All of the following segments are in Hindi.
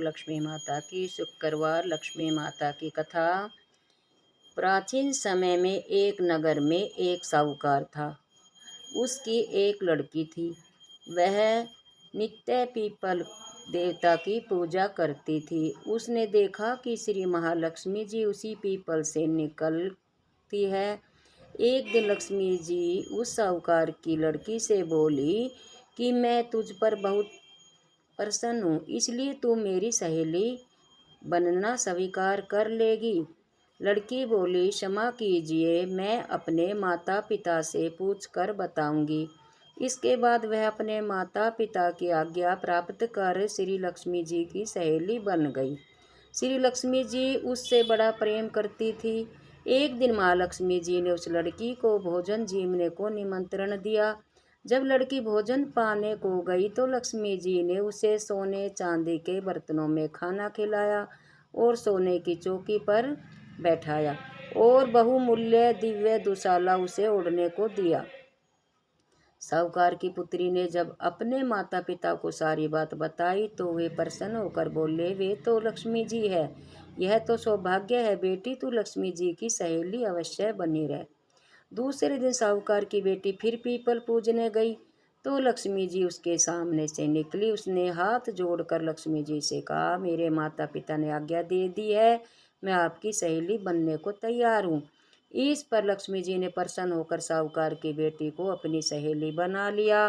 लक्ष्मी माता की। शुक्रवार लक्ष्मी माता की कथा। प्राचीन समय में एक नगर में एक साहूकार था। उसकी एक लड़की थी। वह नित्य पीपल देवता की पूजा करती थी। उसने देखा कि श्री महालक्ष्मी जी उसी पीपल से निकलती है। एक दिन लक्ष्मी जी उस साहूकार की लड़की से बोली कि मैं तुझ पर बहुत प्रसन्न हूँ, इसलिए तू मेरी सहेली बनना स्वीकार कर लेगी। लड़की बोली, क्षमा कीजिए, मैं अपने माता पिता से पूछकर बताऊंगी। इसके बाद वह अपने माता पिता की आज्ञा प्राप्त कर श्री लक्ष्मी जी की सहेली बन गई। श्री लक्ष्मी जी उससे बड़ा प्रेम करती थी। एक दिन महालक्ष्मी जी ने उस लड़की को भोजन जीवने को निमंत्रण दिया। जब लड़की भोजन पाने को गई तो लक्ष्मी जी ने उसे सोने चांदी के बर्तनों में खाना खिलाया और सोने की चौकी पर बैठाया और बहुमूल्य दिव्य दुशाला उसे ओढ़ने को दिया। साहूकार की पुत्री ने जब अपने माता पिता को सारी बात बताई तो वे प्रसन्न होकर बोले, वे तो लक्ष्मी जी है, यह तो सौभाग्य है बेटी, तू लक्ष्मी जी की सहेली अवश्य बनी रहे। दूसरे दिन साहूकार की बेटी फिर पीपल पूजने गई तो लक्ष्मी जी उसके सामने से निकली। उसने हाथ जोड़कर लक्ष्मी जी से कहा, मेरे माता पिता ने आज्ञा दे दी है, मैं आपकी सहेली बनने को तैयार हूँ। इस पर लक्ष्मी जी ने प्रसन्न होकर साहूकार की बेटी को अपनी सहेली बना लिया।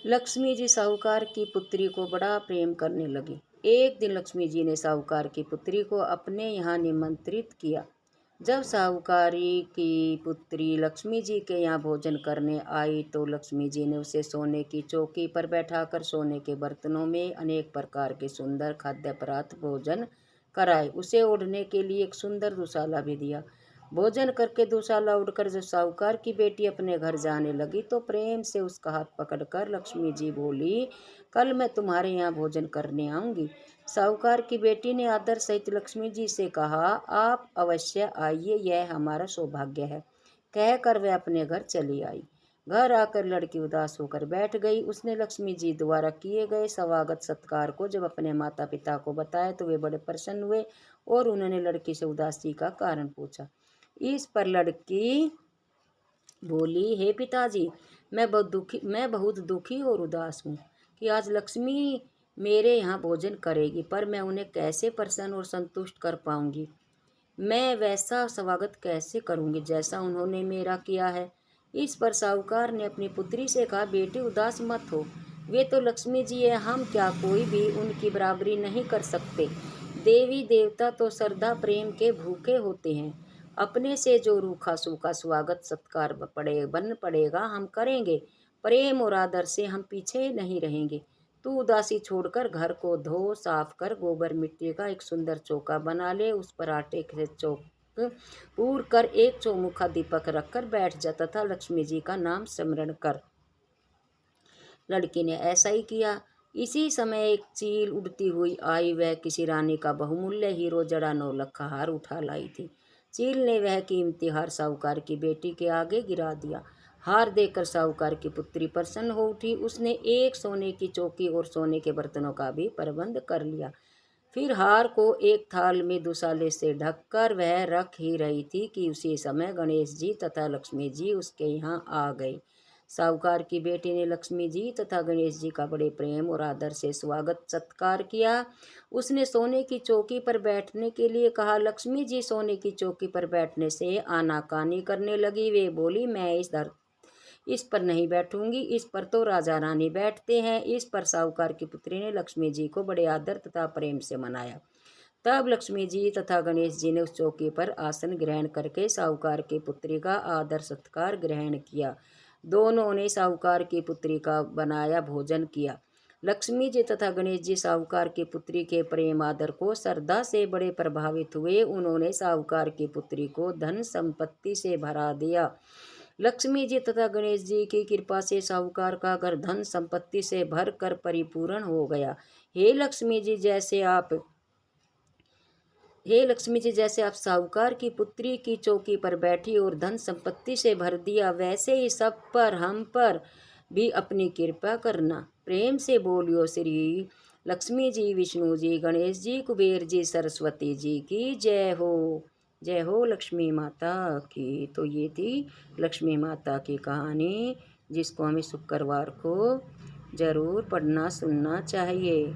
लक्ष्मी जी साहूकार की पुत्री को बड़ा प्रेम करने लगी। एक दिन लक्ष्मी जी ने साहूकार की पुत्री को अपने यहाँ निमंत्रित किया। जब साहूकारी की पुत्री लक्ष्मी जी के यहाँ भोजन करने आई तो लक्ष्मी जी ने उसे सोने की चौकी पर बैठाकर सोने के बर्तनों में अनेक प्रकार के सुंदर खाद्य पदार्थ भोजन कराए। उसे ओढ़ने के लिए एक सुंदर दुशाला भी दिया। भोजन करके दुशाला उड़कर जब साहूकार की बेटी अपने घर जाने लगी तो प्रेम से उसका हाथ पकड़कर लक्ष्मी जी बोली, कल मैं तुम्हारे यहाँ भोजन करने आऊँगी। साहूकार की बेटी ने आदर सहित लक्ष्मी जी से कहा, आप अवश्य आइए, यह हमारा सौभाग्य है। कहकर वह अपने घर चली आई। घर आकर लड़की उदास होकर बैठ गई। उसने लक्ष्मी जी द्वारा किए गए स्वागत सत्कार को जब अपने माता पिता को बताया तो वे बड़े प्रसन्न हुए और उन्होंने लड़की से उदासी का कारण पूछा। इस पर लड़की बोली, हे पिताजी, मैं बहुत दुखी और उदास हूँ कि आज लक्ष्मी मेरे यहाँ भोजन करेगी, पर मैं उन्हें कैसे प्रसन्न और संतुष्ट कर पाऊंगी। मैं वैसा स्वागत कैसे करूंगी जैसा उन्होंने मेरा किया है। इस पर साहूकार ने अपनी पुत्री से कहा, बेटी उदास मत हो, वे तो लक्ष्मी जी है, हम क्या कोई भी उनकी बराबरी नहीं कर सकते। देवी देवता तो श्रद्धा प्रेम के भूखे होते हैं। अपने से जो रूखा सूखा स्वागत सत्कार बन पड़ेगा हम करेंगे। प्रेम और आदर से हम पीछे नहीं रहेंगे। तू उदासी छोड़कर घर को धो साफ कर गोबर मिट्टी का एक सुंदर चौका बना ले, उस पर आटे के चौक पूर कर एक चौमुखा दीपक रखकर बैठ जा तथा लक्ष्मी जी का नाम स्मरण कर। लड़की ने ऐसा ही किया। इसी समय एक चील उड़ती हुई आई। वह किसी रानी का बहुमूल्य हीरो जड़ा 9 लख हार उठा लाई थी। चील ने वह कीमती हार साहूकार की बेटी के आगे गिरा दिया। हार देखकर साहूकार की पुत्री प्रसन्न हो उठी। उसने एक सोने की चौकी और सोने के बर्तनों का भी प्रबंध कर लिया। फिर हार को एक थाल में दुशाले से ढककर वह रख ही रही थी कि उसी समय गणेश जी तथा लक्ष्मी जी उसके यहाँ आ गए। साहूकार की बेटी ने लक्ष्मी जी तथा गणेश जी का बड़े प्रेम और आदर से स्वागत सत्कार किया। उसने सोने की चौकी पर बैठने के लिए कहा। लक्ष्मी जी सोने की चौकी पर बैठने से आनाकानी करने लगी। वे बोली, मैं इस पर नहीं बैठूंगी, इस पर तो राजा रानी बैठते हैं। इस पर साहूकार की पुत्री ने लक्ष्मी जी को बड़े आदर तथा प्रेम से मनाया। तब लक्ष्मी जी तथा गणेश जी ने उस चौकी पर आसन ग्रहण करके साहूकार की पुत्री का आदर सत्कार ग्रहण किया। दोनों ने साहूकार की पुत्री का बनाया भोजन किया। लक्ष्मी जी तथा गणेश जी साहूकार की पुत्री के प्रेम आदर को श्रद्धा से बड़े प्रभावित हुए। उन्होंने साहूकार की पुत्री को धन संपत्ति से भरा दिया। लक्ष्मी जी तथा गणेश जी की कृपा से साहूकार का घर धन संपत्ति से भर कर परिपूर्ण हो गया। हे लक्ष्मी जी, जैसे आप साहूकार की पुत्री की चौकी पर बैठी और धन संपत्ति से भर दिया, वैसे ही सब पर हम पर भी अपनी कृपा करना। प्रेम से बोलियो श्री लक्ष्मी जी, विष्णु जी, गणेश जी, कुबेर जी, सरस्वती जी की जय हो। जय हो लक्ष्मी माता की। तो ये थी लक्ष्मी माता की कहानी, जिसको हमें शुक्रवार को ज़रूर पढ़ना सुनना चाहिए।